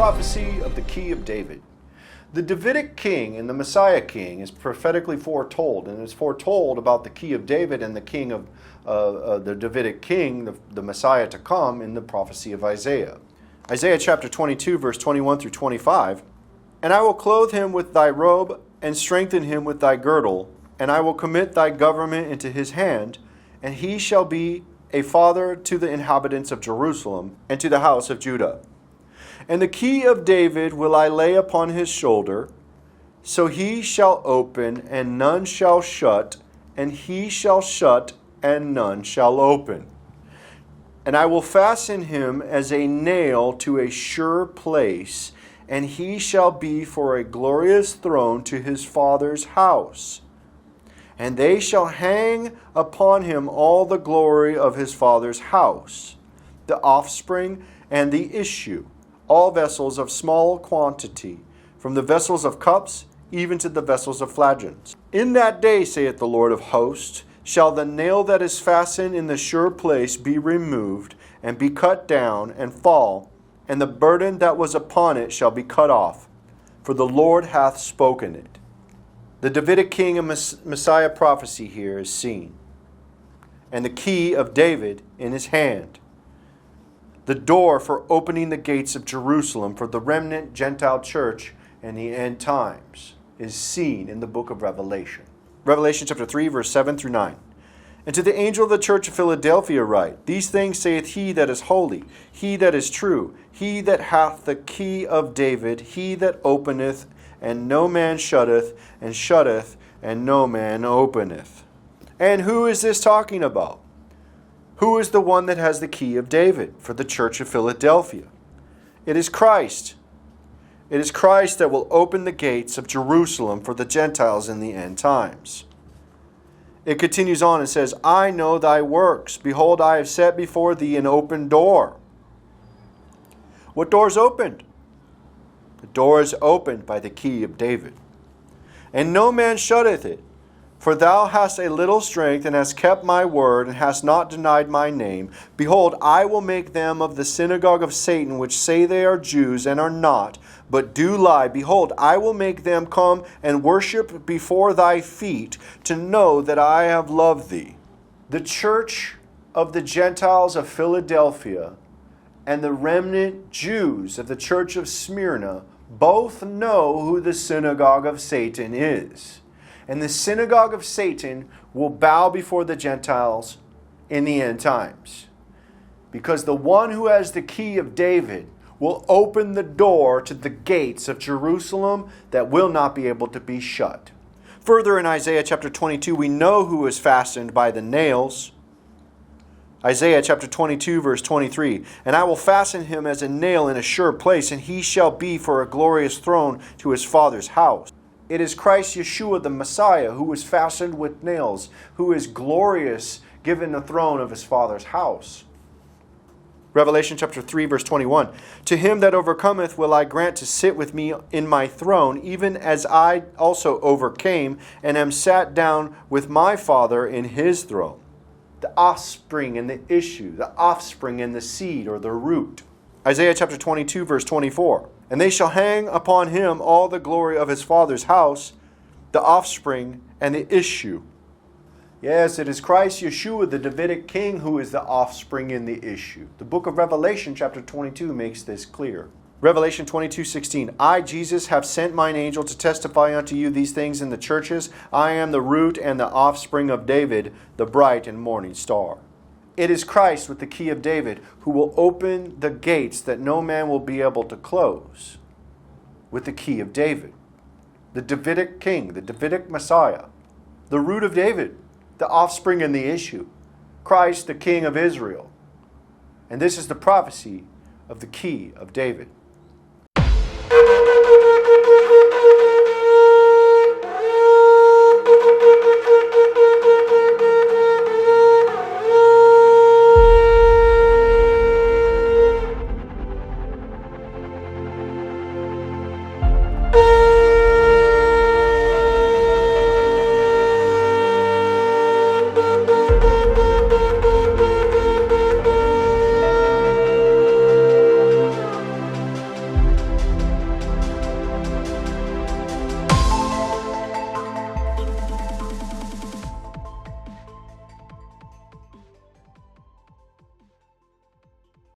prophecy of the key of David. The Davidic king and the Messiah king is prophetically foretold, and is foretold about the key of David and the king of the Davidic king, the Messiah to come, in the prophecy of Isaiah. Isaiah chapter 22, verse 21 through 25. And I will clothe him with thy robe, and strengthen him with thy girdle, and I will commit thy government into his hand, and he shall be a father to the inhabitants of Jerusalem, and to the house of Judah. And the key of David will I lay upon his shoulder, so he shall open, and none shall shut, and he shall shut, and none shall open. And I will fasten him as a nail to a sure place, and he shall be for a glorious throne to his father's house. And they shall hang upon him all the glory of his father's house, the offspring and the issue, all vessels of small quantity, from the vessels of cups even to the vessels of flagons. In that day, saith the Lord of hosts, shall the nail that is fastened in the sure place be removed, and be cut down, and fall, and the burden that was upon it shall be cut off, for the Lord hath spoken it. The Davidic king and Messiah prophecy here is seen, and the key of David in his hand. The door for opening the gates of Jerusalem for the remnant Gentile church in the end times is seen in the book of Revelation. Revelation chapter 3, verse 7 through 9. And to the angel of the church of Philadelphia write, These things saith he that is holy, he that is true, he that hath the key of David, he that openeth, and no man shutteth, and no man openeth. And who is this talking about? Who is the one that has the key of David for the church of Philadelphia? It is Christ. It is Christ that will open the gates of Jerusalem for the Gentiles in the end times. It continues on and says, I know thy works. Behold, I have set before thee an open door. What door is opened? The door is opened by the key of David. And no man shutteth it. For thou hast a little strength, and hast kept my word, and hast not denied my name. Behold, I will make them of the synagogue of Satan, which say they are Jews, and are not, but do lie. Behold, I will make them come and worship before thy feet, to know that I have loved thee. The church of the Gentiles of Philadelphia and the remnant Jews of the church of Smyrna both know who the synagogue of Satan is. And the synagogue of Satan will bow before the Gentiles in the end times. Because the one who has the key of David will open the door to the gates of Jerusalem that will not be able to be shut. Further in Isaiah chapter 22, we know who is fastened by the nails. Isaiah chapter 22, verse 23. And I will fasten him as a nail in a sure place, and he shall be for a glorious throne to his father's house. It is Christ Yeshua, the Messiah, who is fastened with nails, who is glorious, given the throne of his Father's house. Revelation chapter 3, verse 21. To him that overcometh will I grant to sit with me in my throne, even as I also overcame, and am sat down with my Father in his throne. The offspring and the issue, the offspring and the seed, or the root. Isaiah chapter 22, verse 24. And they shall hang upon him all the glory of his father's house, the offspring and the issue. Yes, it is Christ Yeshua, the Davidic king, who is the offspring and the issue. The book of Revelation chapter 22 makes this clear. Revelation 22:16. I, Jesus, have sent mine angel to testify unto you these things in the churches. I am the root and the offspring of David, the bright and morning star. It is Christ with the key of David who will open the gates that no man will be able to close with the key of David. The Davidic king, the Davidic Messiah, the root of David, the offspring and the issue. Christ, the King of Israel. And this is the prophecy of the key of David.